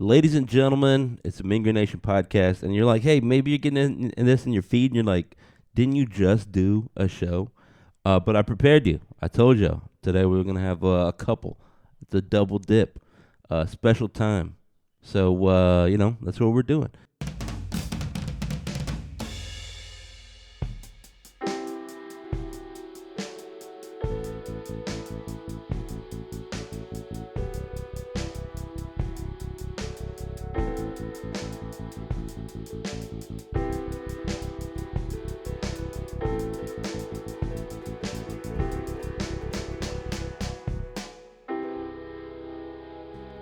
Ladies and gentlemen, it's a Minger Nation podcast, and you're like, hey, maybe you're getting in this in your feed, and you're like, didn't you just do a show? But I prepared you. I told you today we were gonna have a couple. It's a double dip, special time. So that's what we're doing.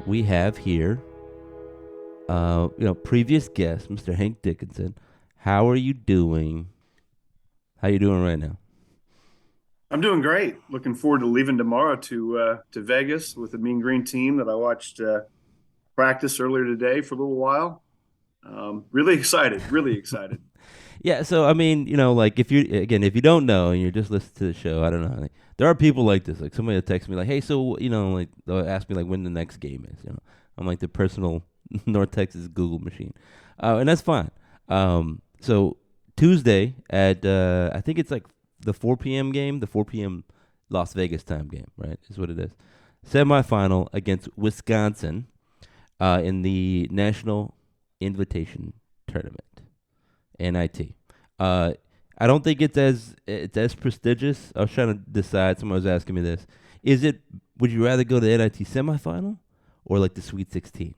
We have here, previous guest, Mr. Hank Dickenson. How are you doing? How you doing right now? I'm doing great. Looking forward to leaving tomorrow to Vegas with the Mean Green team that I watched practice earlier today for a little while. Really excited, really excited. Yeah, so I mean, like if you don't know and you're just listening to the show, I don't know. Like, there are people like this. Like somebody will text me like, "Hey, so like they'll ask me like when the next game is." I'm like the personal North Texas Google machine, and that's fine. So Tuesday at I think it's like the 4 p.m. game, the 4 p.m. Las Vegas time game, right? Is what it is. Semifinal against Wisconsin, in the National Invitation Tournament. NIT. Uh, I don't think it's as prestigious. I was trying to decide. Someone was asking me this. Is it? Would you rather go to the NIT semifinal or like the Sweet 16?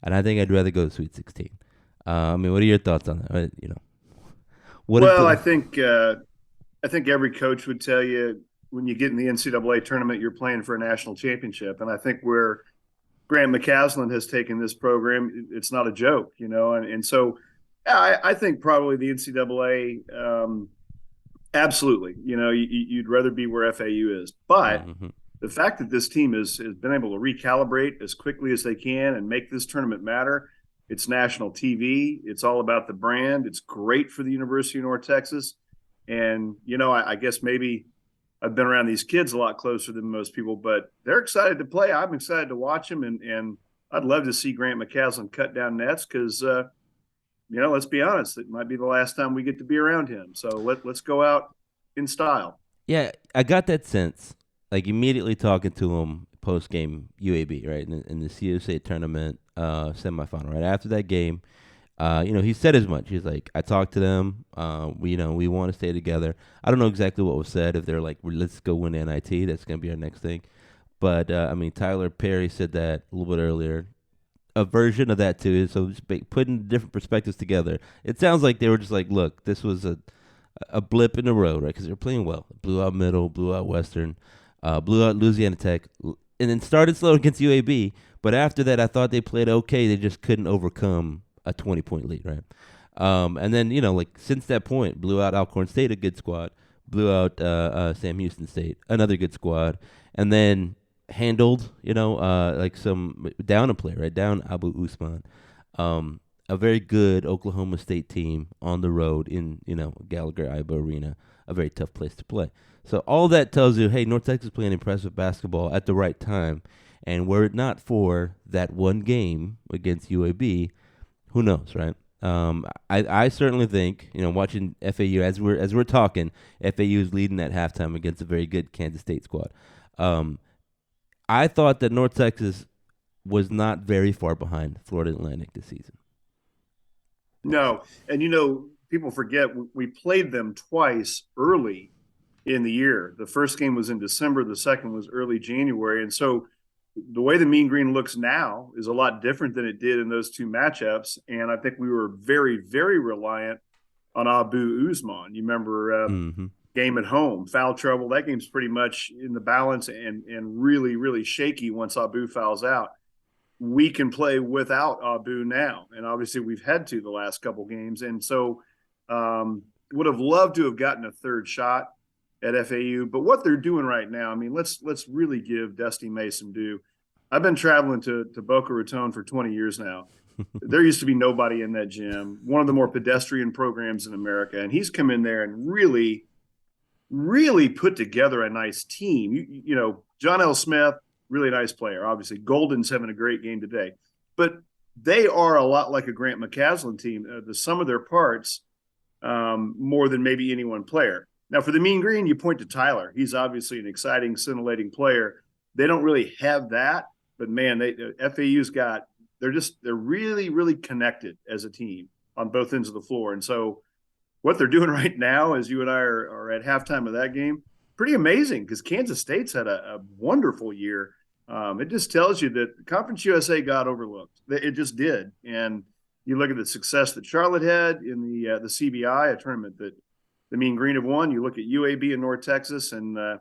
And I think I'd rather go to Sweet 16. I mean, what are your thoughts on that? What is Well, the? I think every coach would tell you when you get in the NCAA tournament, you're playing for a national championship, and I think where Grant McCasland has taken this program, it's not a joke, and so yeah, I think probably the NCAA. Absolutely. You'd rather be where FAU is. But Mm-hmm. the fact that this team has been able to recalibrate as quickly as they can and make this tournament matter, it's national TV. It's all about the brand. It's great for the University of North Texas. And, I guess maybe I've been around these kids a lot closer than most people, but they're excited to play. I'm excited to watch them. And I'd love to see Grant McCasland cut down nets because, let's be honest, it might be the last time we get to be around him. So let's go out in style. Yeah, I got that sense. Like immediately talking to him post game UAB, right, in the CUSA tournament semifinal. Right after that game, he said as much. He's like, I talked to them. We want to stay together. I don't know exactly what was said. If they're like, let's go win NIT, that's gonna be our next thing. But I mean, Tyler Perry said that a little bit earlier. A version of that too. So just putting different perspectives together. It sounds like they were just like, look, this was a blip in the road, right? Because they were playing well. Blew out Middle, blew out Western, blew out Louisiana Tech, and then started slow against UAB. But after that, I thought they played okay. They just couldn't overcome a 20-point lead, right? And then like since that point, blew out Alcorn State, a good squad. Blew out Sam Houston State, another good squad, and then handled like some down a player, right, down Abu Usman. A very good Oklahoma State team on the road in Gallagher Iba Arena, a very tough place to play. So all that tells you, hey, North Texas playing impressive basketball at the right time, and were it not for that one game against UAB, who knows, right? I certainly think watching FAU as we're talking, FAU is leading at halftime against a very good Kansas State squad. I thought that North Texas was not very far behind Florida Atlantic this season. No, and people forget we played them twice early in the year. The first game was in December, the second was early January, and so the way the Mean Green looks now is a lot different than it did in those two matchups. And I think we were very, very reliant on Abu Usman. You remember Mm-hmm. game at home, foul trouble. That game's pretty much in the balance and really, really shaky once Abu fouls out. We can play without Abu now, and obviously we've had to the last couple games, and so would have loved to have gotten a third shot at FAU. But what they're doing right now, I mean, let's really give Dusty Mason due. I've been traveling to Boca Raton for 20 years now. There used to be nobody in that gym, one of the more pedestrian programs in America, and he's come in there and really, really put together a nice team. John L. Smith, really nice player. Obviously, Golden's having a great game today. But they are a lot like a Grant McCasland team. The sum of their parts, more than maybe any one player. Now, for the Mean Green, you point to Tyler. He's obviously an exciting, scintillating player. They don't really have that, but man, FAU's got. They're really, really connected as a team on both ends of the floor. And so, what they're doing right now, as you and I are at halftime of that game, pretty amazing because Kansas State's had a wonderful year. It just tells you that Conference USA got overlooked. It just did. And you look at the success that Charlotte had in the CBI, a tournament that the Mean Green have won. You look at UAB in North Texas, and I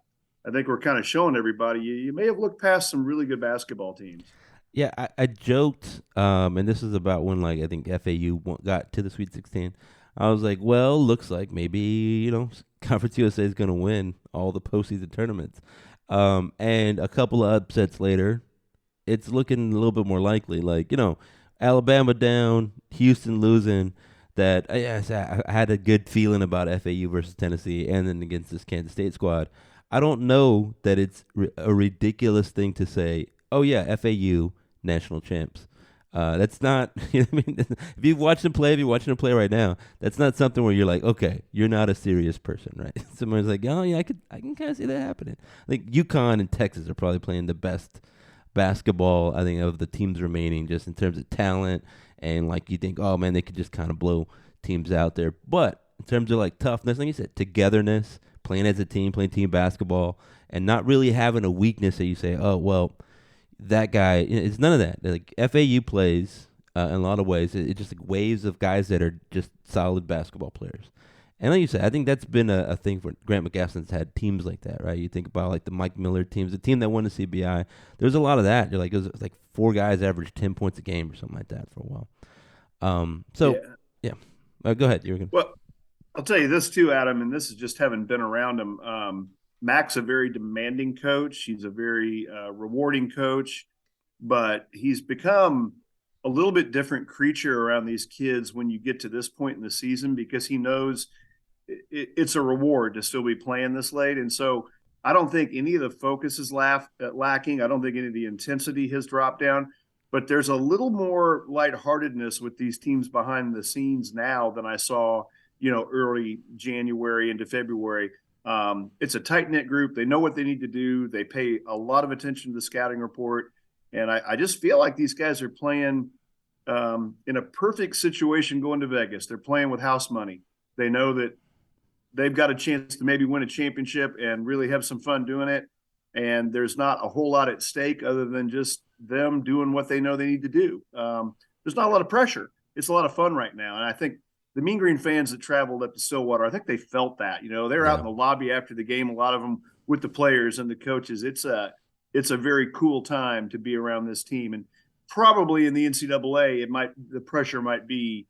think we're kind of showing everybody you may have looked past some really good basketball teams. Yeah, I joked, and this is about when I think FAU got to the Sweet 16. I was like, well, looks like maybe Conference USA is going to win all the postseason tournaments, and a couple of upsets later, it's looking a little bit more likely. Alabama down, Houston losing. That yes, I had a good feeling about FAU versus Tennessee, and then against this Kansas State squad. I don't know that it's a ridiculous thing to say. Oh yeah, FAU national champs. That's not. If you've watched them play, if you're watching them play right now, that's not something where you're like, okay, you're not a serious person, right? Someone's like, oh yeah, I can kind of see that happening. Like UConn and Texas are probably playing the best basketball, I think, of the teams remaining, just in terms of talent, and you think, oh man, they could just kind of blow teams out there. But in terms of toughness, like you said, togetherness, playing as a team, playing team basketball, and not really having a weakness that you say, oh well, that guy. It's none of that. FAU plays in a lot of ways. It's just waves of guys that are just solid basketball players. And like you said, I think that's been a thing for Grant McCasland's had teams like that, right? You think about the Mike Miller teams, the team that won the CBI. There's a lot of that. It was like 4 guys averaged 10 points a game or something like that for a while. Go ahead. You're gonna. Well, I'll tell you this too, Adam, and this is just having been around him. Mac's a very demanding coach. He's a very rewarding coach, but he's become a little bit different creature around these kids when you get to this point in the season because he knows it's a reward to still be playing this late. And so I don't think any of the focus is lacking. I don't think any of the intensity has dropped down, but there's a little more lightheartedness with these teams behind the scenes now than I saw, early January into February. It's a tight-knit group. They know what they need to do. They pay a lot of attention to the scouting report. And I just feel like these guys are playing in a perfect situation going to Vegas. They're playing with house money. They know that they've got a chance to maybe win a championship and really have some fun doing it. And there's not a whole lot at stake other than just them doing what they know they need to do. There's not a lot of pressure. It's a lot of fun right now. And I think the Mean Green fans that traveled up to Stillwater, I think they felt that. They're out in the lobby after the game, a lot of them with the players and the coaches. It's a very cool time to be around this team. And probably in the NCAA, the pressure might be,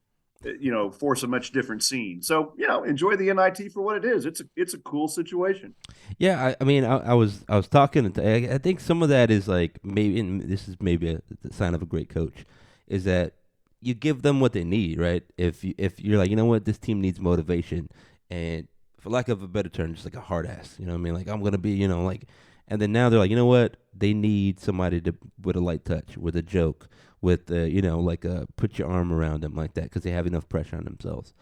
force a much different scene. So, enjoy the NIT for what it is. It's a cool situation. Yeah, I was talking. I think some of that is maybe, and this is maybe a sign of a great coach, is that you give them what they need, right? If you're like, this team needs motivation, and for lack of a better term, just like a hard ass, I'm gonna be, and then now they're like, they need somebody with a light touch, with a joke, with put your arm around them like that because they have enough pressure on themselves.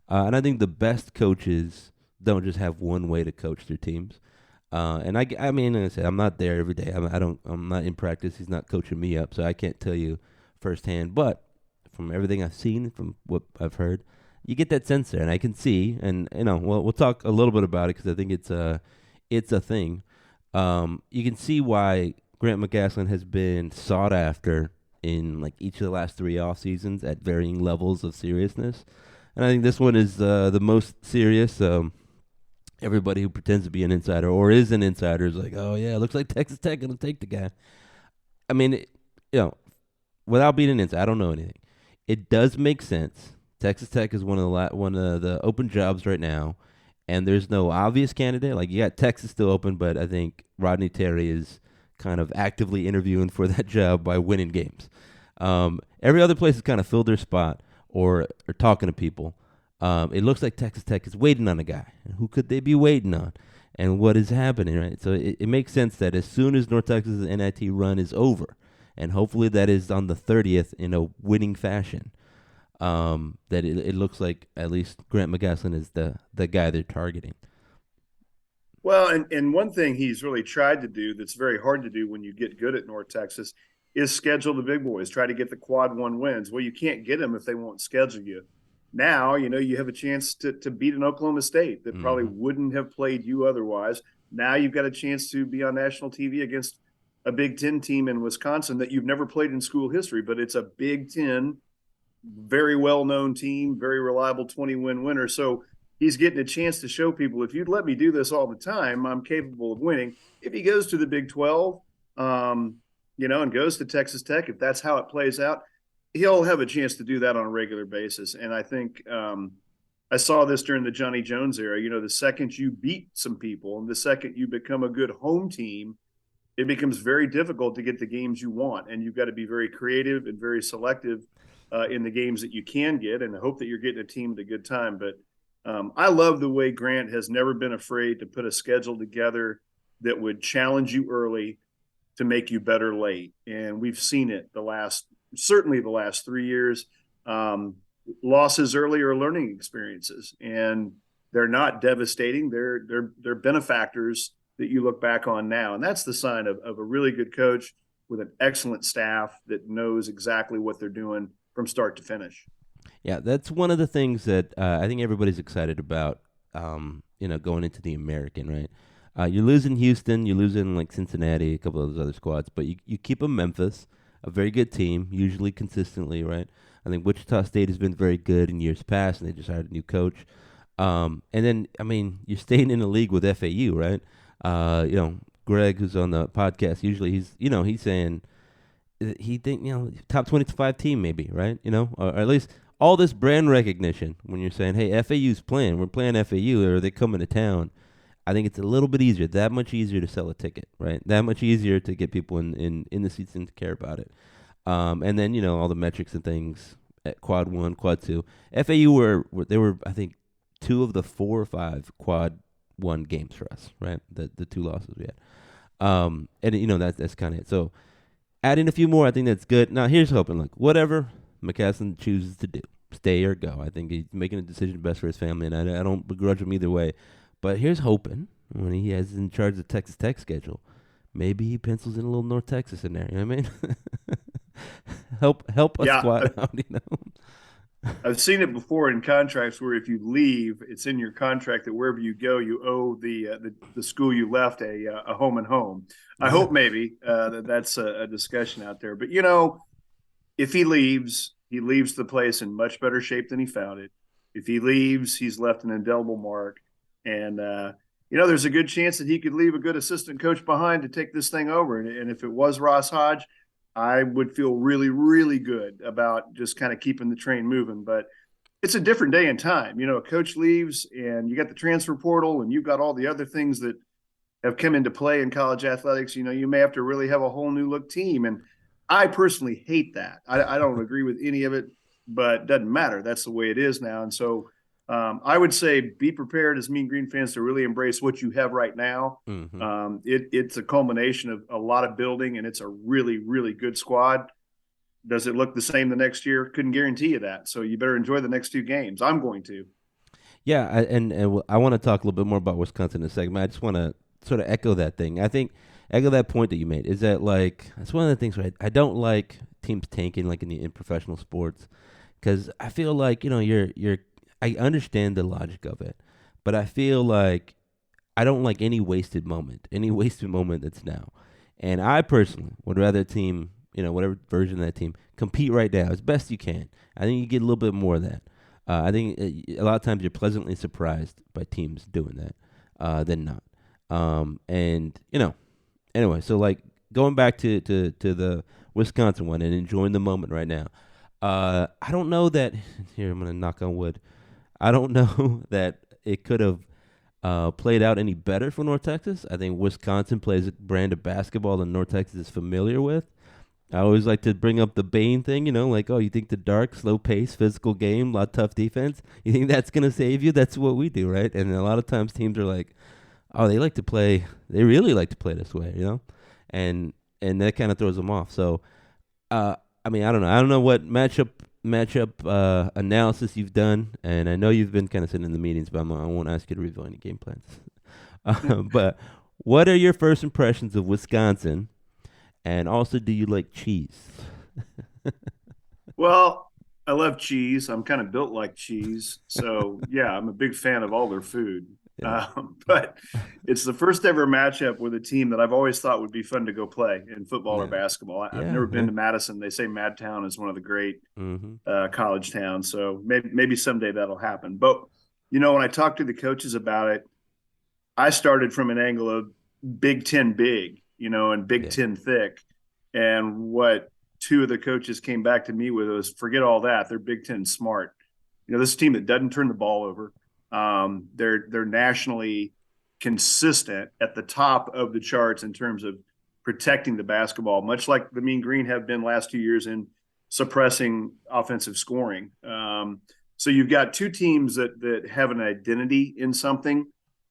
And I think the best coaches don't just have one way to coach their teams. And like I said, I'm not there every day. I'm not in practice. He's not coaching me up, so I can't tell you firsthand. But from everything I've seen, from what I've heard, you get that sense there, and I can see. And we'll talk a little bit about it because I think it's a thing. You can see why Grant McCasland has been sought after in each of the last 3 off seasons at varying levels of seriousness, and I think this one is the most serious. Everybody who pretends to be an insider or is an insider is like, oh yeah, it looks like Texas Tech gonna take the guy. Without being an insider, I don't know anything. It does make sense. Texas Tech is one of the open jobs right now, and there's no obvious candidate. You got Texas still open, but I think Rodney Terry is kind of actively interviewing for that job by winning games. Every other place has kind of filled their spot or talking to people. It looks like Texas Tech is waiting on a guy. And who could they be waiting on? And what is happening, right? So it makes sense that as soon as North Texas' NIT run is over, and hopefully that is on the 30th in a winning fashion. That it looks like at least Grant McCasland is the guy they're targeting. Well, and one thing he's really tried to do that's very hard to do when you get good at North Texas is schedule the big boys, try to get the quad one wins. Well, you can't get them if they won't schedule you. Now, you have a chance to beat an Oklahoma State that probably wouldn't have played you otherwise. Now you've got a chance to be on national TV against a Big Ten team in Wisconsin that you've never played in school history, but it's a Big Ten, very well-known team, very reliable 20-win winner. So he's getting a chance to show people, if you'd let me do this all the time, I'm capable of winning. If he goes to the Big 12, and goes to Texas Tech, if that's how it plays out, he'll have a chance to do that on a regular basis. And I think I saw this during the Johnny Jones era. The second you beat some people and the second you become a good home team, it becomes very difficult to get the games you want. And you've got to be very creative and very selective in the games that you can get, and hope that you're getting a team at a good time. But I love the way Grant has never been afraid to put a schedule together that would challenge you early to make you better late. And we've seen it certainly the last 3 years. Losses early are learning experiences, and they're not devastating. They're benefactors that you look back on now. And that's the sign of a really good coach with an excellent staff that knows exactly what they're doing from start to finish. Yeah, that's one of the things that I think everybody's excited about, going into the American, right? You're losing Houston, you're losing like Cincinnati, a couple of those other squads, but you keep a Memphis, a very good team, usually consistently, right? I think Wichita State has been very good in years past, and they just hired a new coach. And then, you're staying in the league with FAU, right? Greg, who's on the podcast, usually he's saying he think top 25 team maybe, right? Or at least all this brand recognition when you're saying, hey, FAU's playing, we're playing FAU, or are they coming to town? I think it's a little bit easier, that much easier to sell a ticket, right? That much easier to get people in the seats and to care about it. And then, all the metrics and things at quad 1, quad 2. FAU were I think 2 of the 4 or 5 quad 1 games for us, right? The 2 losses we had. And that's kind of it. So adding a few more, I think that's good. Now here's hoping, like whatever McCasland chooses to do, stay or go. I think he's making a decision best for his family, and I don't begrudge him either way. But here's hoping when he has in charge of Texas Tech schedule, maybe he pencils in a little North Texas in there. You know what I mean? help a squad out. I've seen it before in contracts where if you leave, it's in your contract that wherever you go, you owe the school you left a home and home. I hope maybe that's a discussion out there. But if he leaves the place in much better shape than he found it. If he leaves, he's left an indelible mark. And, there's a good chance that he could leave a good assistant coach behind to take this thing over. And if it was Ross Hodge, I would feel really, really good about just kind of keeping the train moving. But it's a different day and time. A coach leaves and you got the transfer portal and you've got all the other things that have come into play in college athletics. You may have to really have a whole new look team. And I personally hate that. I don't agree with any of it, but it doesn't matter. That's the way it is now. And so I would say be prepared as Mean Green fans to really embrace what you have right now. Mm-hmm. It's a culmination of a lot of building, and it's a really, really good squad. Does it look the same the next year? Couldn't guarantee you that. So you better enjoy the next 2 games. I'm going to. Yeah, and I want to talk a little bit more about Wisconsin in a second. I just want to sort of echo that thing. I think echo that point that you made is that that's one of the things where I don't like teams tanking in professional sports, because I feel like I understand the logic of it, but I feel like I don't like any wasted moment that's now. And I personally would rather a team, whatever version of that team, compete right now as best you can. I think you get a little bit more of that. I think a lot of times you're pleasantly surprised by teams doing that than not. Anyway, so going back to the Wisconsin one and enjoying the moment right now. I don't know that, here I'm going to knock on wood, I don't know that it could have played out any better for North Texas. I think Wisconsin plays a brand of basketball that North Texas is familiar with. I always like to bring up the Bain thing, you think the dark, slow pace, physical game, a lot of tough defense, you think that's going to save you? That's what we do, right? And a lot of times teams are like, oh, they really like to play this way, and that kind of throws them off. So I mean, I don't know. I don't know what matchup analysis you've done, and I know you've been kind of sitting in the meetings, but I won't ask you to reveal any game plans. But what are your first impressions of Wisconsin, and also, do you like cheese? Well, I love cheese. I'm kind of built like cheese. So, yeah, I'm a big fan of all their food. Yeah, But it's the first ever matchup with a team that I've always thought would be fun to go play in football or yeah, basketball. I've yeah, never been yeah. to Madison. They say Madtown is one of the great Mm-hmm. college towns. So maybe someday that'll happen. But, when I talked to the coaches about it, I started from an angle of Big Ten big, and Big Yeah, Ten thick. And what two of the coaches came back to me with was forget all that. They're Big Ten smart. This is a team that doesn't turn the ball over. They're nationally consistent at the top of the charts in terms of protecting the basketball, much like the Mean Green have been last 2 years in suppressing offensive scoring. So you've got two teams that have an identity in something,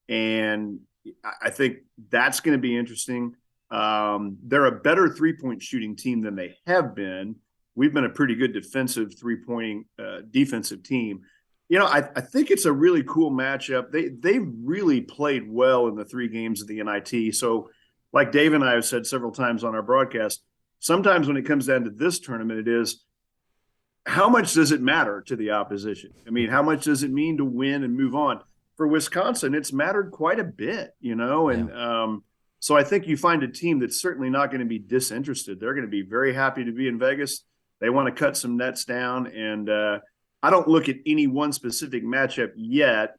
and I think that's going to be interesting. They're a better 3-point shooting team than they have been. We've been a pretty good defensive 3-point defensive team. I think it's a really cool matchup. They really played well in the 3 games of the NIT. So, like Dave and I have said several times on our broadcast, sometimes when it comes down to this tournament, it is how much does it matter to the opposition? I mean, how much does it mean to win and move on? For Wisconsin, it's mattered quite a bit, yeah. and so I think you find a team that's certainly not going to be disinterested. They're going to be very happy to be in Vegas. They want to cut some nets down, and I don't look at any one specific matchup yet.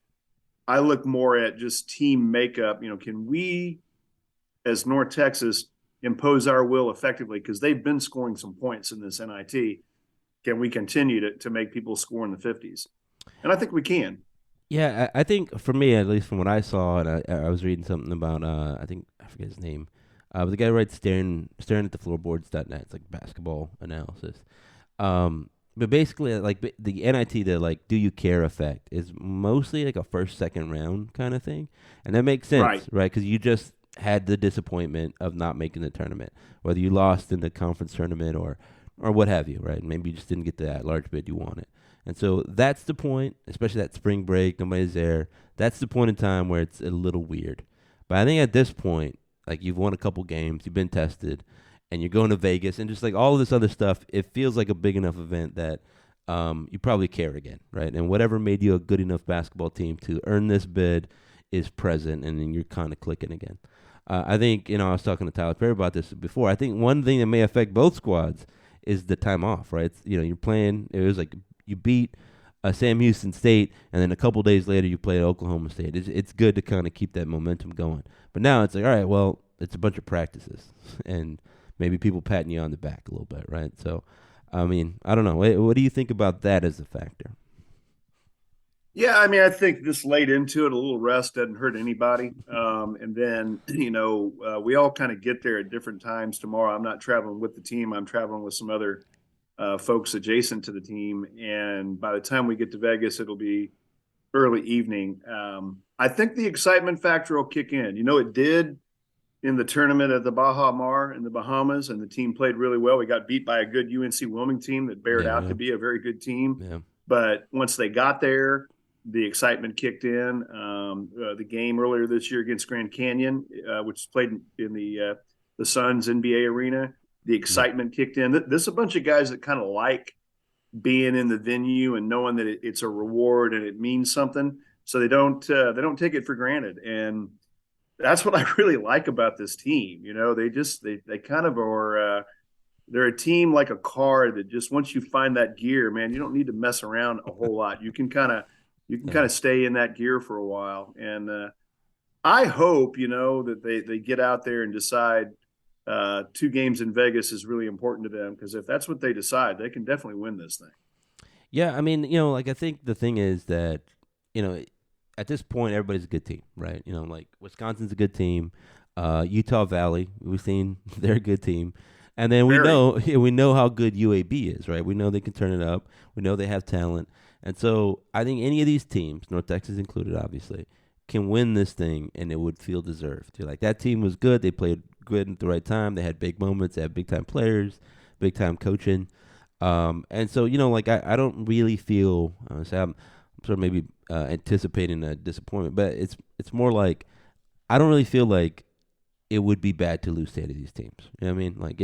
I look more at just team makeup. Can we, as North Texas, impose our will effectively? Because they've been scoring some points in this NIT. Can we continue to make people score in the 50s? And I think we can. Yeah, I think for me, at least from what I saw, and I was reading something about, I think, I forget his name, but the guy writes staring at the floorboards.net. It's like basketball analysis. But basically, like the NIT, the like, do you care effect is mostly like a first, second round kind of thing. And that makes Right. sense, right? Because you just had the disappointment of not making the tournament, whether you lost in the conference tournament or what have you, right? Maybe you just didn't get that large bid you wanted. And so that's the point, especially that spring break, nobody's there. That's the point in time where it's a little weird. But I think at this point, like you've won a couple games, you've been tested, and you're going to Vegas, and just like all of this other stuff, it feels like a big enough event that you probably care again, right? And whatever made you a good enough basketball team to earn this bid is present, and then you're kind of clicking again. I think, I was talking to Tyler Perry about this before. I think one thing that may affect both squads is the time off, right? You're playing, it was like you beat Sam Houston State, and then a couple days later you play Oklahoma State. It's good to kind of keep that momentum going. But now it's like, all right, well, it's a bunch of practices, and maybe people patting you on the back a little bit, right? So, I mean, I don't know. What do you think about that as a factor? Yeah, I mean, I think this late into it, a little rest doesn't hurt anybody. And then, we all kind of get there at different times tomorrow. I'm not traveling with the team. I'm traveling with some other folks adjacent to the team. And by the time we get to Vegas, it'll be early evening. I think the excitement factor will kick in. It did in the tournament at the Baja Mar in the Bahamas, and the team played really well. We got beat by a good UNC Wilmington team that bared out to be a very good team. Yeah. But once they got there, the excitement kicked in. The game earlier this year against Grand Canyon, which was played in the Suns NBA arena, the excitement kicked in. This is a bunch of guys that kind of like being in the venue and knowing that it's a reward and it means something. So they don't take it for granted. And that's what I really like about this team. They kind of are. They're a team like a car that just once you find that gear, man, you don't need to mess around a whole lot. You can kind of stay in that gear for a while. And I hope that they get out there and decide 2 games in Vegas is really important to them, because if that's what they decide, they can definitely win this thing. Yeah, I mean, like I think the thing is that, at this point, everybody's a good team, right? Like Wisconsin's a good team. Utah Valley, we've seen they're a good team. And then we know how good UAB is, right? We know they can turn it up. We know they have talent. And so I think any of these teams, North Texas included, obviously, can win this thing, and it would feel deserved. Like that team was good. They played good at the right time. They had big moments. They had big-time players. big time coaching. And so, like I don't really feel, I'm sort of maybe anticipating a disappointment, but it's more like I don't really feel like it would be bad to lose to any of these teams. You know what I mean? Like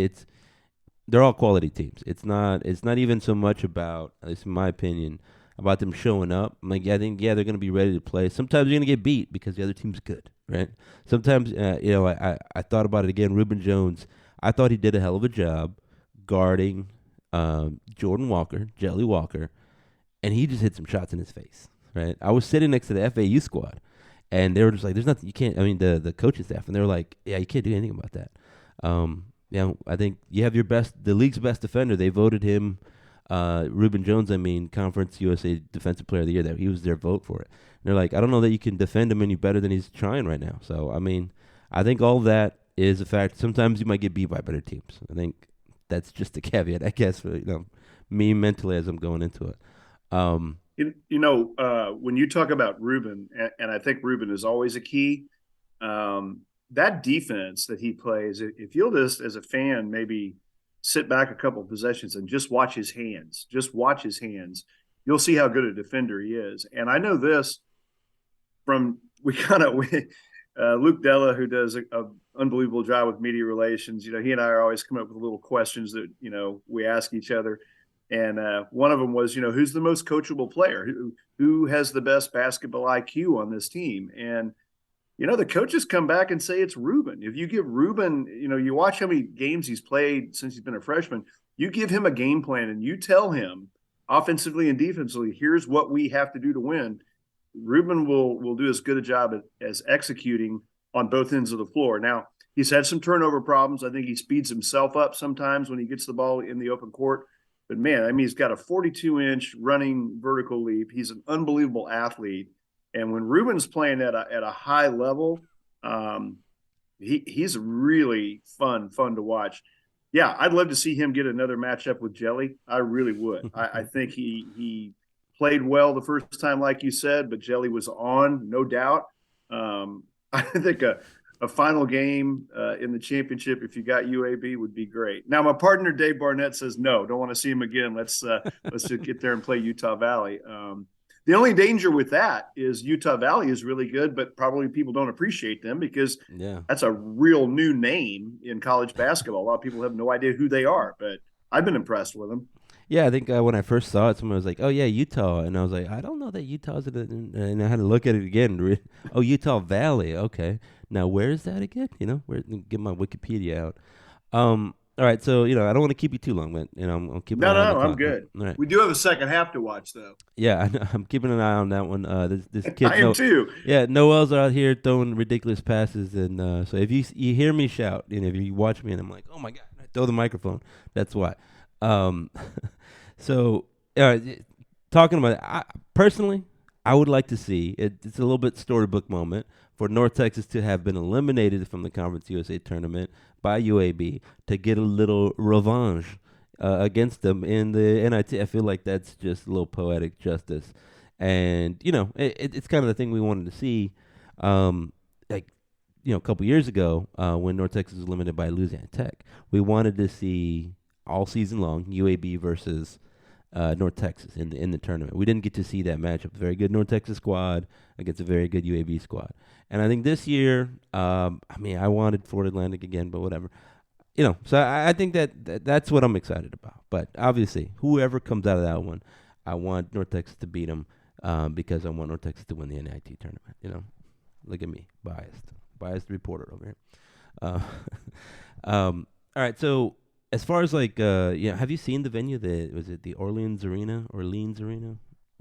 they're all quality teams. It's not even so much about, at least in my opinion, about them showing up. I'm like, yeah, I think they're going to be ready to play. Sometimes you're going to get beat because the other team's good, right? Sometimes I thought about it again. Reuben Jones, I thought he did a hell of a job guarding Jordan Walker, Jelly Walker, and he just hit some shots in his face, right? I was sitting next to the FAU squad, and they were just like, "There's nothing you can't." I mean, the coaching staff, and they were like, "Yeah, you can't do anything about that." I think you have the league's best defender. They voted him, Reuben Jones. I mean, Conference USA Defensive Player of the Year. That he was their vote for it. And they're like, I don't know that you can defend him any better than he's trying right now. So I mean, I think all of that is a fact. Sometimes you might get beat by better teams. I think that's just a caveat, I guess, for me mentally as I'm going into it. When you talk about Ruben, and I think Ruben is always a key, that defense that he plays, if you'll just, as a fan, maybe sit back a couple of possessions and just watch his hands, you'll see how good a defender he is. And I know this from Luke Della, who does a unbelievable job with media relations. He and I are always coming up with little questions that, we ask each other. And one of them was, who's the most coachable player? Who has the best basketball IQ on this team? And, the coaches come back and say it's Ruben. If you give Ruben, you watch how many games he's played since he's been a freshman, you give him a game plan and you tell him offensively and defensively, here's what we have to do to win. Ruben will do as good a job as executing on both ends of the floor. Now, he's had some turnover problems. I think he speeds himself up sometimes when he gets the ball in the open court. But, man, I mean, he's got a 42-inch running vertical leap. He's an unbelievable athlete. And when Ruben's playing at a high level, he's really fun to watch. Yeah, I'd love to see him get another matchup with Jelly. I really would. I think he played well the first time, like you said, but Jelly was on, no doubt. I think a final game in the championship, if you got UAB, would be great. Now, my partner Dave Barnett says no, don't want to see him again. Let's just get there and play Utah Valley. The only danger with that is Utah Valley is really good, but probably people don't appreciate them because that's a real new name in college basketball. A lot of people have no idea who they are, but I've been impressed with them. Yeah, I think when I first saw it, someone was like, "Oh yeah, Utah," and I was like, "I don't know that Utah's in." And I had to look at it again. Oh, Utah Valley. Okay, now where is that again? Get my Wikipedia out. All right, so I don't want to keep you too long, but I'm keeping. No, an eye on the I'm clock. good. All right. We do have a second half to watch, though. Yeah, I'm keeping an eye on that one. This kid. I am too. Yeah, Noel's out here throwing ridiculous passes, and so if you hear me shout, if you watch me, and I'm like, oh my god, I throw the microphone. That's why. So talking about it, personally, I would like to see it's a little bit storybook moment for North Texas to have been eliminated from the Conference USA tournament by UAB to get a little revenge against them in the NIT. I feel like that's just a little poetic justice, and it's kind of the thing we wanted to see. A couple years ago when North Texas was eliminated by Louisiana Tech, we wanted to see all season long UAB versus North Texas in the tournament. We didn't get to see that matchup. Very good North Texas squad against a very good UAB squad. And I think this year, I wanted Florida Atlantic again, but whatever. So I think that's what I'm excited about. But obviously, whoever comes out of that one, I want North Texas to beat them because I want North Texas to win the NIT tournament. Look at me, biased reporter over here. All right, so as far as have you seen the venue? Was it the Orleans Arena?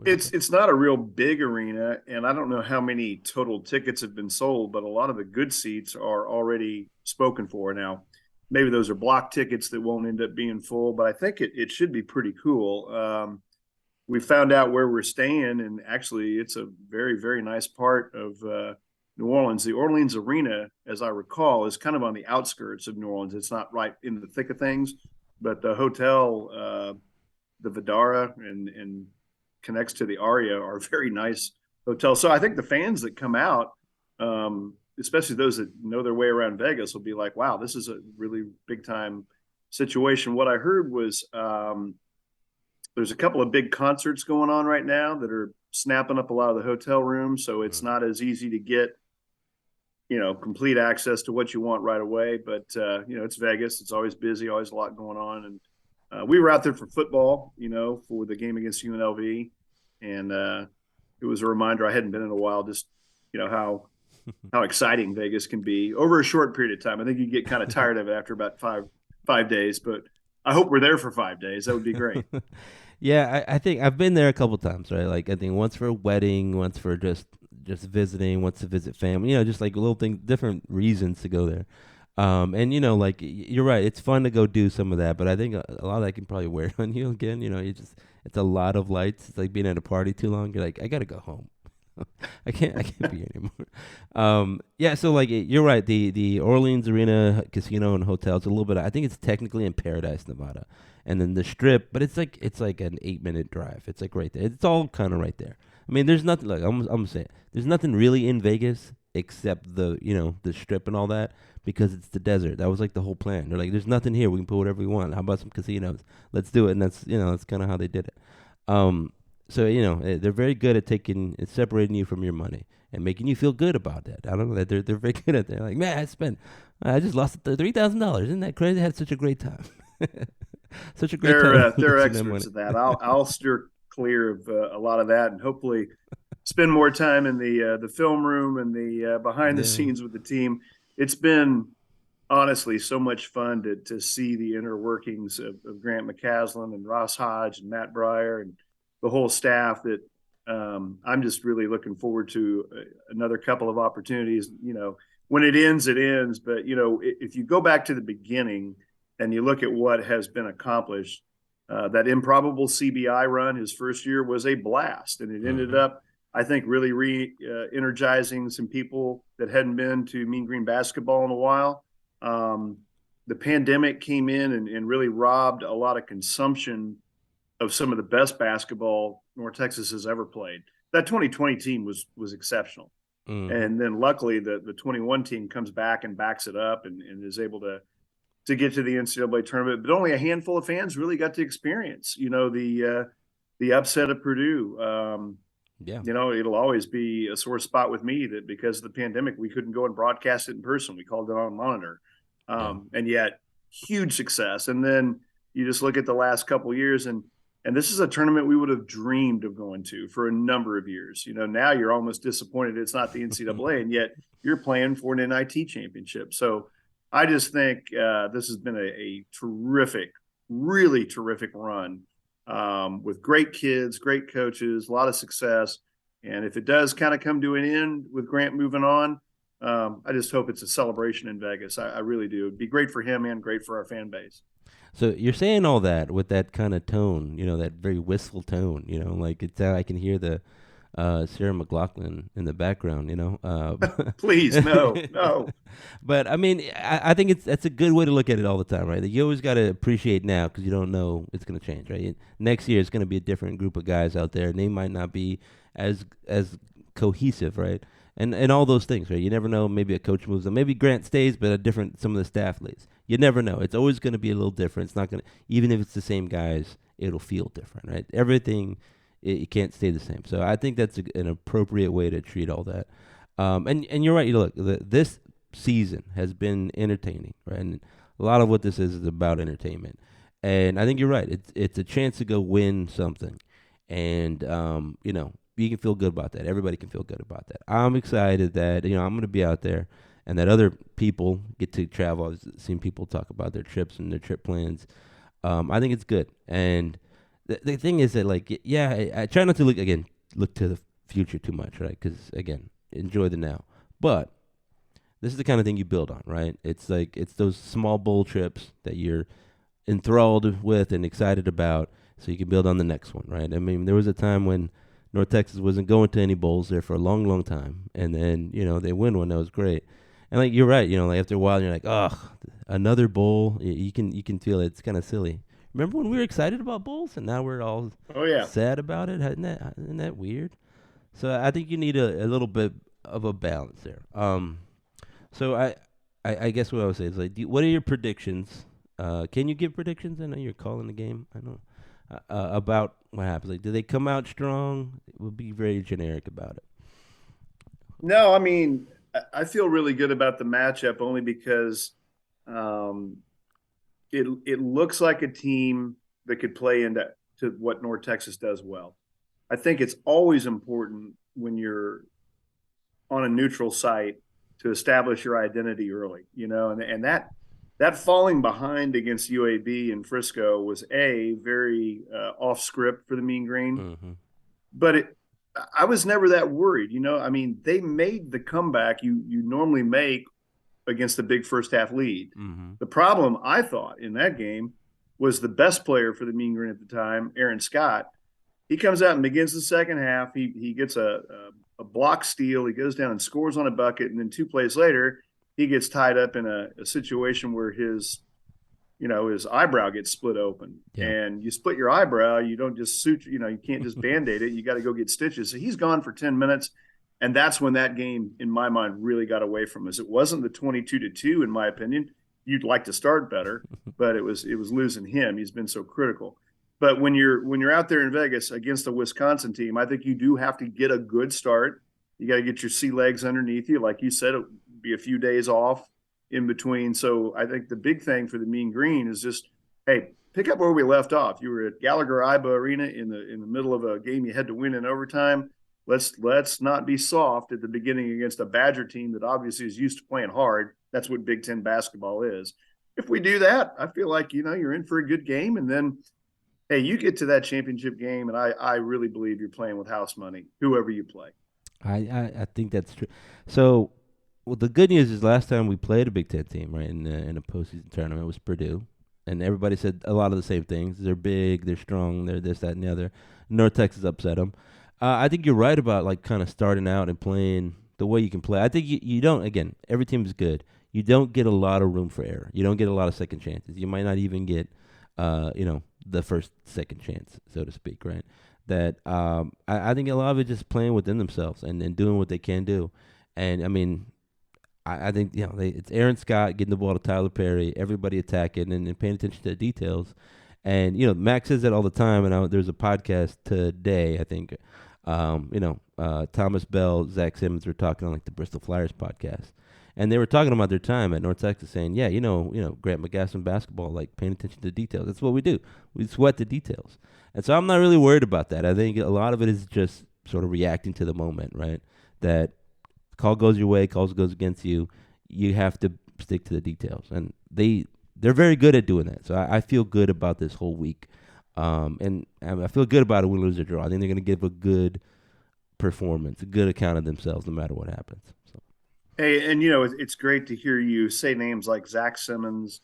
It's not a real big arena, and I don't know how many total tickets have been sold, but a lot of the good seats are already spoken for now. Maybe those are block tickets that won't end up being full, but I think it should be pretty cool. We found out where we're staying, and actually it's a very, very nice part of New Orleans. The Orleans Arena, as I recall, is kind of on the outskirts of New Orleans. It's not right in the thick of things, but the hotel, the Vidara and connects to the Aria are very nice hotels. So I think the fans that come out, especially those that know their way around Vegas, will be like, wow, this is a really big time situation. What I heard was there's a couple of big concerts going on right now that are snapping up a lot of the hotel rooms, so it's not as easy to get complete access to what you want right away. But it's Vegas; it's always busy, always a lot going on, and we were out there for football, for the game against UNLV, and it was a reminder I hadn't been in a while. Just how exciting Vegas can be over a short period of time. I think you get kind of tired of it after about five days, but I hope we're there for 5 days. That would be great. Yeah, I think I've been there a couple times, right? Like I think once for a wedding, once for just visiting, once to visit family, just like little things, different reasons to go there. And like you're right, it's fun to go do some of that, but I think a lot of that can probably wear on you again. It's a lot of lights. It's like being at a party too long. You're like, I gotta go home. I can't be here anymore. Yeah, so like you're right. The Orleans Arena Casino and Hotel is a little bit. I think it's technically in Paradise, Nevada, and then the Strip, but it's like an 8-minute drive. It's like right there. It's all kind of right there. I mean, there's nothing like I'm saying. There's nothing really in Vegas except the Strip and all that because it's the desert. That was like the whole plan. They're like, there's nothing here. We can put whatever we want. How about some casinos? Let's do it. And that's kind of how they did it. So they're very good at separating you from your money and making you feel good about that. I don't know that they're very good at that. Like, man, I just lost $3,000. Isn't that crazy? I had such a great time. Such a great time. They're experts at that. I'll steer clear of a lot of that, and hopefully spend more time in the film room and the behind the scenes with the team. It's been honestly so much fun to see the inner workings of Grant McCasland and Ross Hodge and Matt Breyer and the whole staff that I'm just really looking forward to another couple of opportunities. When it ends, it ends. But, if you go back to the beginning and you look at what has been accomplished, that improbable CBI run his first year was a blast. And it ended up, I think, really energizing some people that hadn't been to Mean Green basketball in a while. The pandemic came in and really robbed a lot of consumption of some of the best basketball North Texas has ever played. That 2020 team was exceptional. And then luckily the 21 team comes back and backs it up and is able to get to the NCAA tournament, but only a handful of fans really got to experience, the upset of Purdue. It'll always be a sore spot with me that because of the pandemic, we couldn't go and broadcast it in person. We called it on a monitor. And yet huge success. And then you just look at the last couple of years and this is a tournament we would have dreamed of going to for a number of years. Now you're almost disappointed it's not the NCAA, and yet you're playing for an NIT championship. So I just think this has been a terrific, really terrific run with great kids, great coaches, a lot of success. And if it does kind of come to an end with Grant moving on, I just hope it's a celebration in Vegas. I really do. It'd be great for him and great for our fan base. So you're saying all that with that kind of tone, that very wistful tone, like I can hear the Sarah McLachlan in the background, Please, no. But I mean, I think that's a good way to look at it all the time, right? You always got to appreciate now because you don't know it's going to change, right? Next year it's going to be a different group of guys out there, and they might not be as cohesive, right? And all those things, right? You never know. Maybe a coach moves on. Maybe Grant stays, but some of the staff leaves. You never know. It's always going to be a little different. It's not going to, even if it's the same guys, it'll feel different, right? Everything, it can't stay the same. So I think that's an appropriate way to treat all that. And you're right. Look, this season has been entertaining, right? And a lot of what this is about entertainment. And I think you're right. It's a chance to go win something, and you can feel good about that. Everybody can feel good about that. I'm excited that I'm going to be out there, and that other people get to travel. I've seen people talk about their trips and their trip plans. I think it's good. And the thing is that, I try not to look to the future too much, right? Because again, enjoy the now. But this is the kind of thing you build on, right? It's those small bowl trips that you're enthralled with and excited about, so you can build on the next one, right? I mean, there was a time when North Texas wasn't going to any bowls there for a long, long time, and then they win one. That was great. And you're right, after a while you're like, oh, another bowl. You can feel it. It's kind of silly. Remember when we were excited about bowls, and now we're all sad about it? Isn't that weird? So I think you need a little bit of a balance there. So I guess what I would say is what are your predictions Can you give predictions? I know you're calling the game. I know about what happens. Like, do they come out strong? We'll be very generic about it. No, I mean, I feel really good about the matchup only because um, it looks like a team that could play into what North Texas does well. I think it's always important when you're on a neutral site to establish your identity early, and that falling behind against UAB in Frisco was a very off script for the Mean Green, Mm-hmm. but I was never that worried. I mean, they made the comeback you normally make against the big first half lead. Mm-hmm. The problem I thought in that game was the best player for the Mean Green at the time, Aaron Scott. He comes out and begins the second half. He gets a block steal. He goes down and scores on a bucket, and then 2 plays later, he gets tied up in a situation where his eyebrow gets split open. Yeah. And you split your eyebrow, you don't just suture, you can't just band-aid it. You got to go get stitches. So he's gone for 10 minutes. And that's when that game, in my mind, really got away from us. It wasn't the 22-2, in my opinion. You'd like to start better, but it was losing him. He's been so critical. But when you're out there in Vegas against a Wisconsin team, I think you do have to get a good start. You got to get your sea legs underneath you. Like you said, it would be a few days off in between. So I think the big thing for the Mean Green is just, hey, pick up where we left off. You were at Gallagher-Iba Arena in the middle of a game you had to win in overtime. Let's not be soft at the beginning against a Badger team that obviously is used to playing hard. That's what Big Ten basketball is. If we do that, I feel like you're in for a good game, and then hey, you get to that championship game, and I really believe you're playing with house money, whoever you play. I think that's true. So, well, the good news is last time we played a Big Ten team, right, in a postseason tournament was Purdue, and everybody said a lot of the same things. They're big, they're strong, they're this, that, and the other. North Texas upset them. I think you're right about like kind of starting out and playing the way you can play. I think you don't. Again, every team is good. You don't get a lot of room for error. You don't get a lot of second chances. You might not even get, the first second chance, so to speak, right? That I think a lot of it just playing within themselves and doing what they can do. And I mean, I think it's Aaron Scott getting the ball to Tyler Perry, everybody attacking and paying attention to the details. And Max says that all the time. And there's a podcast today, I think. Thomas Bell, Zach Simmons were talking on like the Bristol Flyers podcast. And they were talking about their time at North Texas, saying, "Yeah, Grant McCasland basketball, like paying attention to details. That's what we do. We sweat the details." And so I'm not really worried about that. I think a lot of it is just sort of reacting to the moment, right? That call goes your way, calls goes against you. You have to stick to the details, and they're very good at doing that. So I feel good about this whole week, and I feel good about a win, lose, or draw. I think they're going to give a good performance, a good account of themselves, no matter what happens. So. Hey, and it's great to hear you say names like Zach Simmons,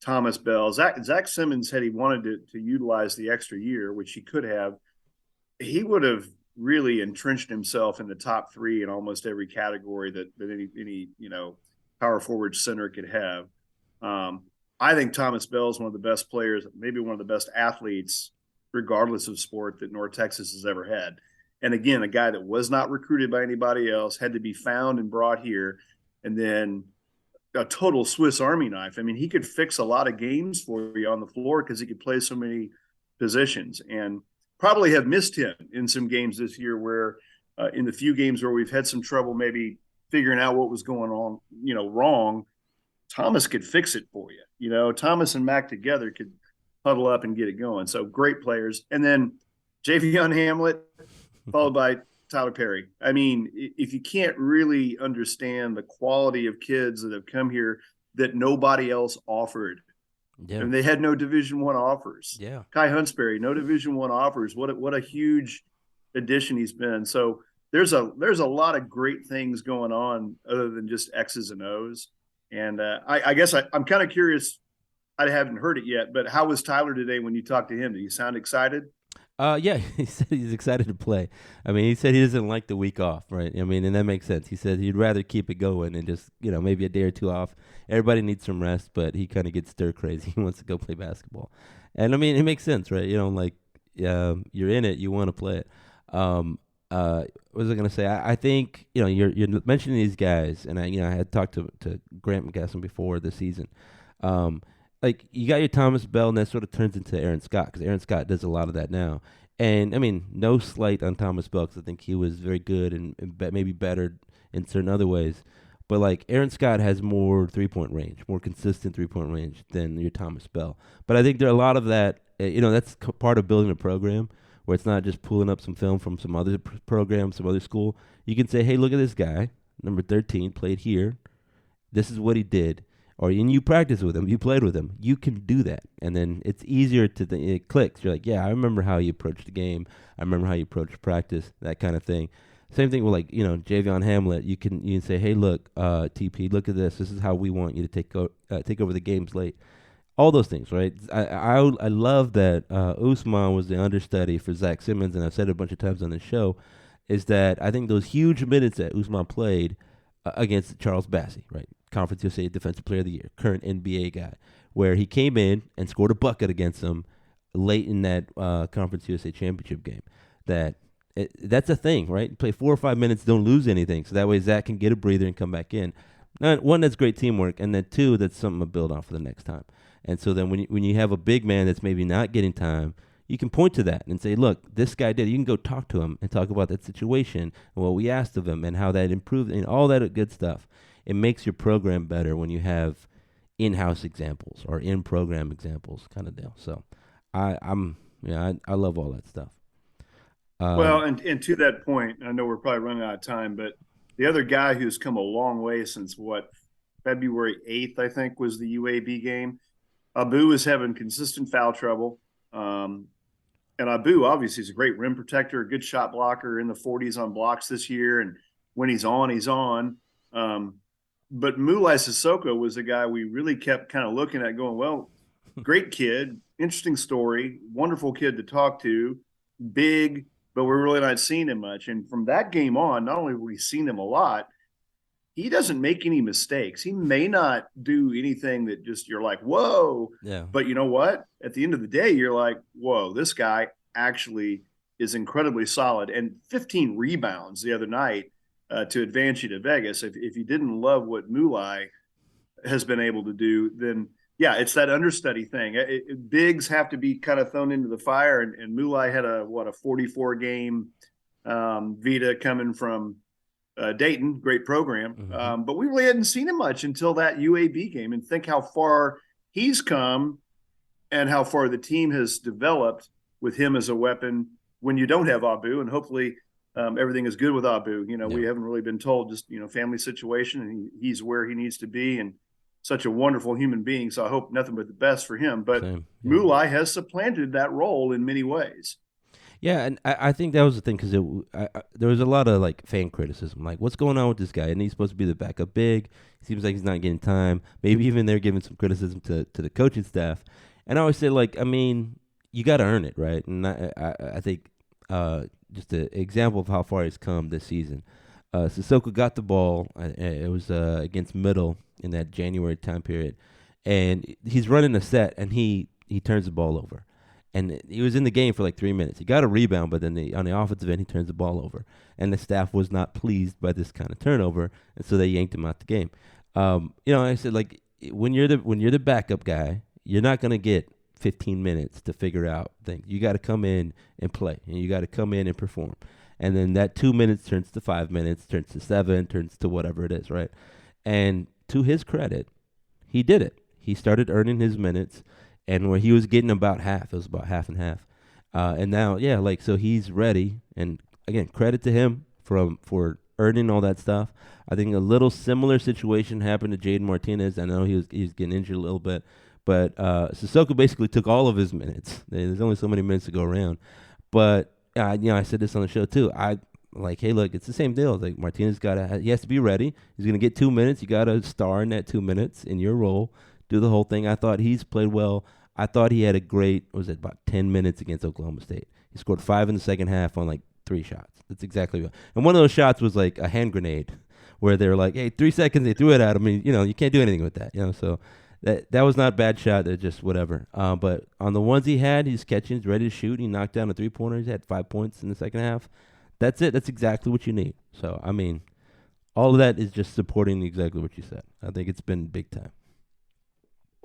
Thomas Bell. Zach Simmons, had he wanted to utilize the extra year, which he could have, he would have really entrenched himself in the top 3 in almost every category that any power forward center could have. I think Thomas Bell is one of the best players, maybe one of the best athletes, regardless of sport, that North Texas has ever had. And again, a guy that was not recruited by anybody else, had to be found and brought here, and then a total Swiss Army knife. I mean, he could fix a lot of games for you on the floor because he could play so many positions, and probably have missed him in some games this year where in the few games where we've had some trouble maybe figuring out what was going on, wrong, Thomas could fix it for you. Thomas and Mac together could huddle up and get it going. So great players. And then Javion Hamlet, followed by Tyler Perry. I mean, if you can't really understand the quality of kids that have come here that nobody else offered, and they had no Division I offers. Yeah, Kai Huntsberry, no Division I offers. What a huge addition he's been. So there's a lot of great things going on other than just X's and O's. And I guess I'm kind of curious. I haven't heard it yet, but how was Tyler today when you talked to him? Did he sound excited? Yeah, he said he's excited to play. I mean, he said he doesn't like the week off, right? I mean, and that makes sense. He said he'd rather keep it going and just, maybe a day or two off. Everybody needs some rest, but he kind of gets stir crazy. He wants to go play basketball. And, I mean, it makes sense, right? You're in it. You want to play it. What was I going to say? I think, you're mentioning these guys, and I had talked to Grant McCasland before this season. like you got your Thomas Bell, and that sort of turns into Aaron Scott because Aaron Scott does a lot of that now. And I mean, no slight on Thomas Bell because I think he was very good and maybe better in certain other ways. But like Aaron Scott has more 3-point range, more consistent 3-point range than your Thomas Bell. But I think there are a lot of that. That's part of building a program where it's not just pulling up some film from some other program, some other school. You can say, hey, look at this guy, number 13, played here. This is what he did. And you practice with him, you played with him. You can do that, and then it's easier to it clicks. You're like, yeah, I remember how you approached the game. I remember how you approached practice, that kind of thing. Same thing with like Javion Hamlet. You can say, hey, look, TP, look at this. This is how we want you to take over the games late. All those things, right? I love that Usman was the understudy for Zach Simmons, and I've said it a bunch of times on the show, is that I think those huge minutes that Usman played against Charles Bassey, right? Conference USA Defensive Player of the Year, current NBA guy, where he came in and scored a bucket against them late in that Conference USA Championship game. That's a thing, right? Play 4 or 5 minutes, don't lose anything, so that way Zach can get a breather and come back in. Now, one, that's great teamwork, and then two, that's something to build on for the next time. And so then when you have a big man that's maybe not getting time, you can point to that and say, look, this guy did. You can go talk to him and talk about that situation and what we asked of him and how that improved and all that good stuff. It makes your program better when you have in-house examples or in-program examples kind of deal. So I love all that stuff. Well, and to that point, I know we're probably running out of time, but the other guy who's come a long way since February 8th, I think, was the UAB game. Abu is having consistent foul trouble. And Abu obviously is a great rim protector, a good shot blocker, in the 40s on blocks this year. And when he's on, he's on. But Mulai Sissoko was a guy we really kept kind of looking at going, well, great kid, interesting story, wonderful kid to talk to, big, but we're really not seeing him much. And from that game on, not only have we seen him a lot, he doesn't make any mistakes. He may not do anything that just you're like, whoa. Yeah. But you know what? At the end of the day, you're like, whoa, this guy actually is incredibly solid. And 15 rebounds the other night to advance you to Vegas. If you didn't love what Mulai has been able to do, then yeah, it's that understudy thing. Bigs have to be kind of thrown into the fire. And Mulai had a 44 game Vita coming from Dayton, great program. Mm-hmm. But we really hadn't seen him much until that UAB game, and think how far he's come and how far the team has developed with him as a weapon when you don't have Abu. And hopefully everything is good with Abu. We haven't really been told, just, family situation, and he's where he needs to be, and such a wonderful human being. So I hope nothing but the best for him. But Mulai has supplanted that role in many ways. Yeah, and I think that was the thing because there was a lot of like fan criticism, like what's going on with this guy? And he's supposed to be the backup big. He seems like he's not getting time. Maybe even they're giving some criticism to the coaching staff. And I always say, like, I mean, you got to earn it, right? And I think just an example of how far he's come this season. Sissoko got the ball. It was against Middle in that January time period, and he's running a set, and he turns the ball over. And he was in the game for like 3 minutes. He got a rebound, but then on the offensive end, he turns the ball over. And the staff was not pleased by this kind of turnover, and so they yanked him out the game. I said, like, when you're the backup guy, you're not going to get 15 minutes to figure out things. You got to come in and play, and you got to come in and perform. And then that 2 minutes turns to 5 minutes, turns to 7, turns to whatever it is, right? And to his credit, he did it. He started earning his minutes. And where he was getting about half, it was about half and half. And now, so he's ready. And again, credit to him for earning all that stuff. I think a little similar situation happened to Jaden Martinez. I know he was getting injured a little bit, but Sissoko basically took all of his minutes. There's only so many minutes to go around. But I said this on the show too. Hey, look, it's the same deal. Like Martinez he has to be ready. He's gonna get 2 minutes. You gotta star in that 2 minutes in your role. Do the whole thing. I thought he's played well. I thought he had a great, about 10 minutes against Oklahoma State. He scored 5 in the second half on like 3 shots. That's exactly what. And one of those shots was like a hand grenade where they're like, hey, 3 seconds, they threw it at him. And, you can't do anything with that. So that was not a bad shot. That just whatever. But on the ones he had, he's catching, he's ready to shoot. He knocked down a 3-pointer. He had 5 points in the second half. That's it. That's exactly what you need. So, I mean, all of that is just supporting exactly what you said. I think it's been big time.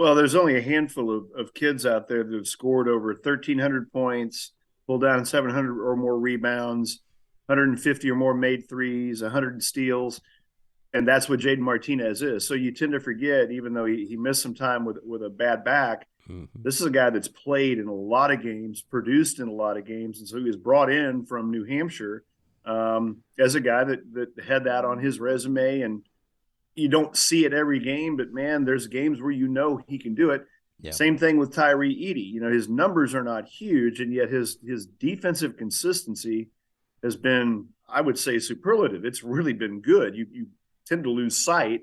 Well, there's only a handful of kids out there that have scored over 1,300 points, pulled down 700 or more rebounds, 150 or more made threes, 100 steals. And that's what Jaden Martinez is. So you tend to forget, even though he missed some time with a bad back, Mm-hmm. this is a guy that's played in a lot of games, produced in a lot of games. And so he was brought in from New Hampshire as a guy that had that on his resume. And you don't see it every game, but man, there's games where you know he can do it. Yeah. Same thing with Tyree Eady. You know, his numbers are not huge, and yet his defensive consistency has been, I would say, superlative. It's really been good. You tend to lose sight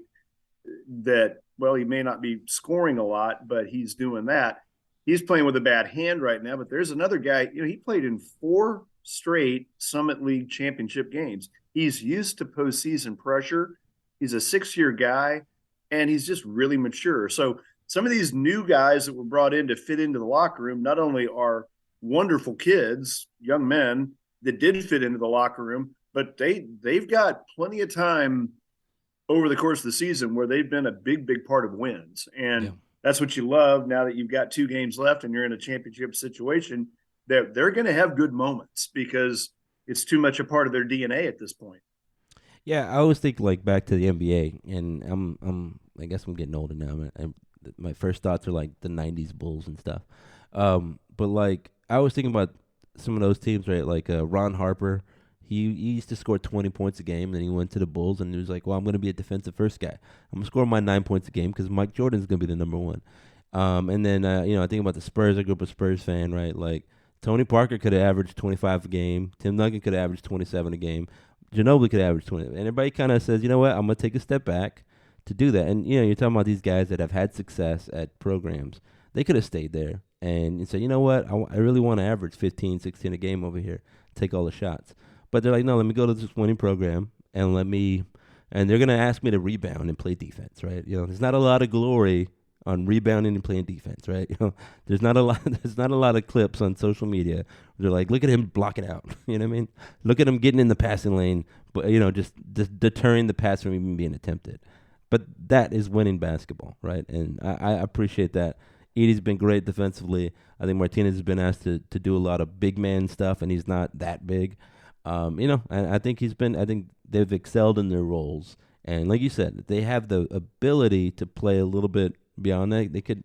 that, well, he may not be scoring a lot, but he's doing that. He's playing with a bad hand right now, but there's another guy, you know, he played in 4 straight Summit League championship games. He's used to postseason pressure. He's a 6-year guy, and he's just really mature. So some of these new guys that were brought in to fit into the locker room not only are wonderful kids, young men that did fit into the locker room, but they've got plenty of time over the course of the season where they've been a big part of wins. Yeah. And that's what you love now that you've got 2 games left and you're in a championship situation, that they're going to have good moments because it's too much a part of their DNA at this point. Yeah, I always think like back to the NBA, and I guess I'm getting older now. My first thoughts are like the '90s Bulls and stuff. But like I was thinking about some of those teams, right? Like Ron Harper, he used to score 20 points a game, and then he went to the Bulls, and he was like, "Well, I'm going to be a defensive first guy. I'm gonna score my 9 points a game because Mike Jordan's going to be the number one." And then I think about the Spurs. I grew up a Spurs fan, right? Like Tony Parker could have averaged 25 a game. Tim Duncan could have averaged 27 a game. Ginobili could average 20. And everybody kind of says, you know what, I'm going to take a step back to do that. And, you're talking about these guys that have had success at programs. They could have stayed there and said, you know what, I really want to average 15, 16 a game over here, take all the shots. But they're like, no, let me go to this winning program and they're going to ask me to rebound and play defense, right? There's not a lot of glory on rebounding and playing defense, right? There's not a lot of clips on social media. They're like, look at him blocking out. You know what I mean? Look at him getting in the passing lane, but just deterring the pass from even being attempted. But that is winning basketball, right? And I appreciate that. Edie's been great defensively. I think Martinez has been asked to do a lot of big man stuff, and he's not that big. And I think I think they've excelled in their roles. And like you said, they have the ability to play a little bit beyond that. They could,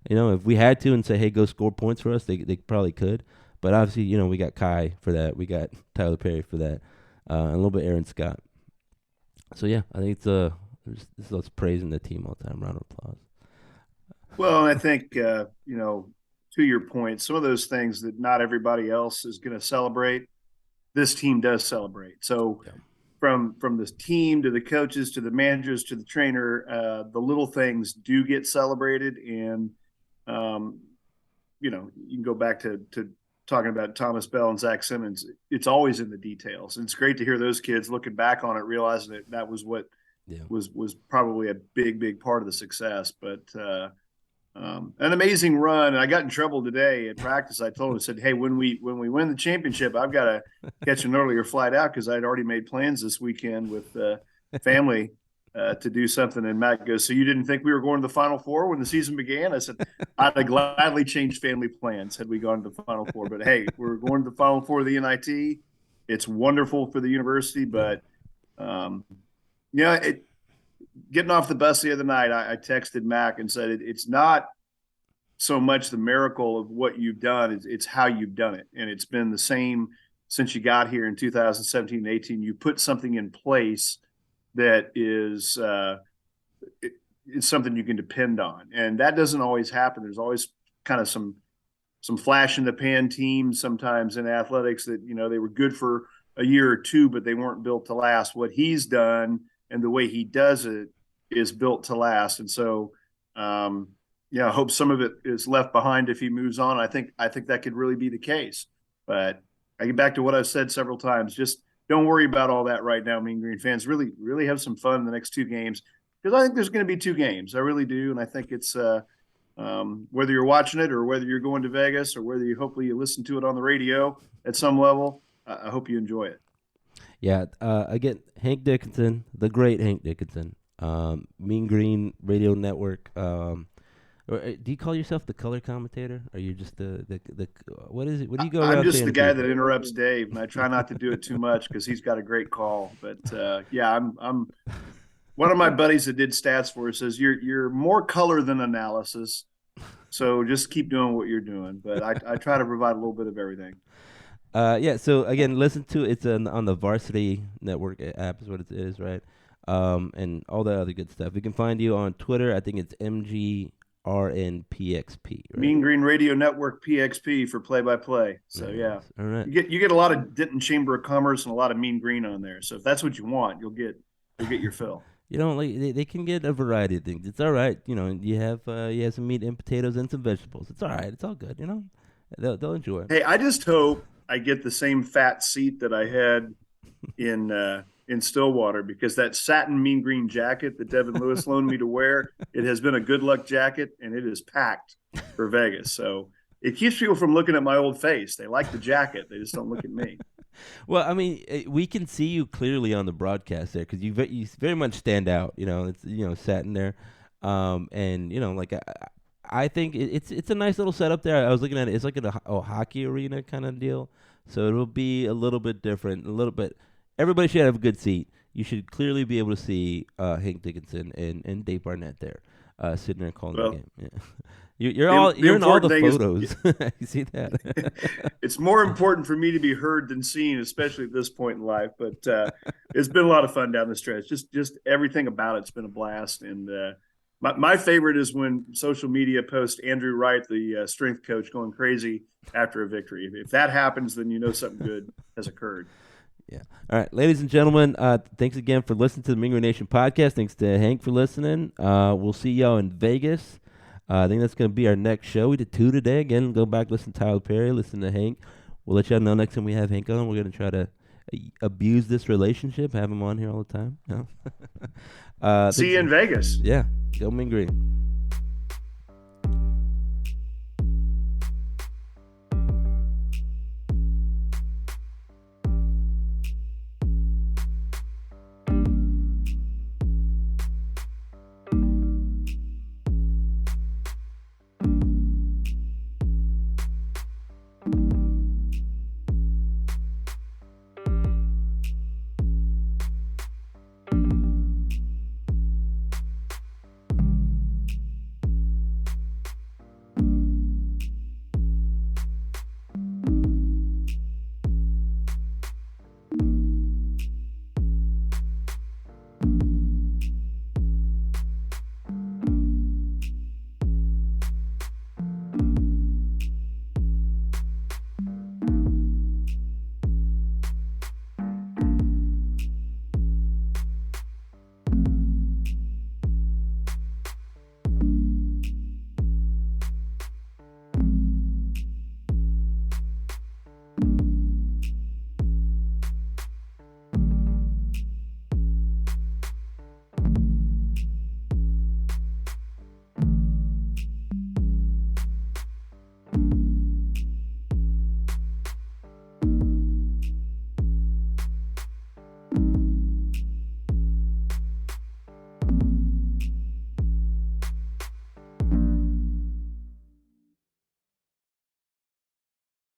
if we had to and say, hey, go score points for us, they probably could. But obviously, we got Kai for that. We got Tyler Perry for that. And a little bit Aaron Scott. So, yeah, I think it's us praising the team all the time. Round of applause. Well, I think, to your point, some of those things that not everybody else is going to celebrate, this team does celebrate. So Yeah. from the team to the coaches to the managers to the trainer, the little things do get celebrated. And, you can go back to talking about Thomas Bell and Zach Simmons. It's always in the details. And it's great to hear those kids looking back on it, realizing that was what was probably a big part of the success. But an amazing run. I got in trouble today at practice. I told him, I said, hey, when we win the championship, I've got to catch an earlier flight out because I'd already made plans this weekend with family to do something. And Matt goes, so you didn't think we were going to the Final Four when the season began? I said, I'd have gladly changed family plans had we gone to the Final Four. But hey, we're going to the Final Four of the NIT. It's wonderful for the university, but getting off the bus the other night, I texted Mac and said it's not so much the miracle of what you've done, it's how you've done it. And it's been the same since you got here in 2017 and 18. You put something in place that is it's something you can depend on. And that doesn't always happen. There's always kind of some flash in the pan teams sometimes in athletics that, they were good for a year or two, but they weren't built to last. What he's done and the way he does it is built to last. And so, I hope some of it is left behind if he moves on. I think that could really be the case. But I get back to what I've said several times. Just don't worry about all that right now, Mean Green fans. Really, really have some fun in the next 2 games because I think there's going to be 2 games. I really do, and I think it's whether you're watching it or whether you're going to Vegas or whether hopefully you listen to it on the radio at some level. I hope you enjoy it. Yeah. Again, Hank Dickenson, the great Hank Dickenson, Mean Green Radio Network. Or do you call yourself the color commentator? Or are you just the what is it? What do you go I'm around just saying the to guy people? that interrupts Dave, and I try not to do it too much because he's got a great call. But yeah, I'm one of my buddies that did stats for us says you're more color than analysis. So just keep doing what you're doing. But I try to provide a little bit of everything. Yeah. So again, listen to it's on the Varsity Network app is what it is, right? And all that other good stuff. We can find you on Twitter. I think it's MGRNPXP, right? Mean Green Radio Network PXP for play by play. So Nice. yeah, All right. you get a lot of Denton Chamber of Commerce and a lot of Mean Green on there. So if that's what you want, you'll get your fill. You know, like they can get a variety of things. It's all right. You know, you have some meat and potatoes and some vegetables. It's all right. It's all good. You know, they'll enjoy it. Hey, I just hope I get the same fat seat that I had in Stillwater because that satin mean green jacket that Devin Lewis loaned me to wear, it has been a good luck jacket and it is packed for Vegas. So it keeps people from looking at my old face. They like the jacket. They just don't look at me. Well, I mean, we can see you clearly on the broadcast there because you very much stand out. You know, it's sat in there, and you know, like I think it's a nice little setup there. I was looking at it; it's like a hockey arena kind of deal, so it'll be a little bit different, a little bit. Everybody should have a good seat. You should clearly be able to see Hank Dickenson and Dave Barnett there, sitting there and calling the game. Yeah. You're in all the photos. You see that? It's more important for me to be heard than seen, especially at this point in life. But it's been a lot of fun down the stretch. Just everything about it's been a blast. And my favorite is when social media posts Andrew Wright, the strength coach, going crazy after a victory. If that happens, then you know something good has occurred. Yeah. All right, ladies and gentlemen, thanks again for listening to the Mingo Nation podcast. Thanks to Hank for listening. We'll see y'all in Vegas. I think that's going to be our next show. We did 2 today. Again, go back, listen to Tyler Perry, listen to Hank. We'll let y'all know next time we have Hank on. We're going to try to abuse this relationship, have him on here all the time. No? See you in Vegas. Yeah. Go Mean Green.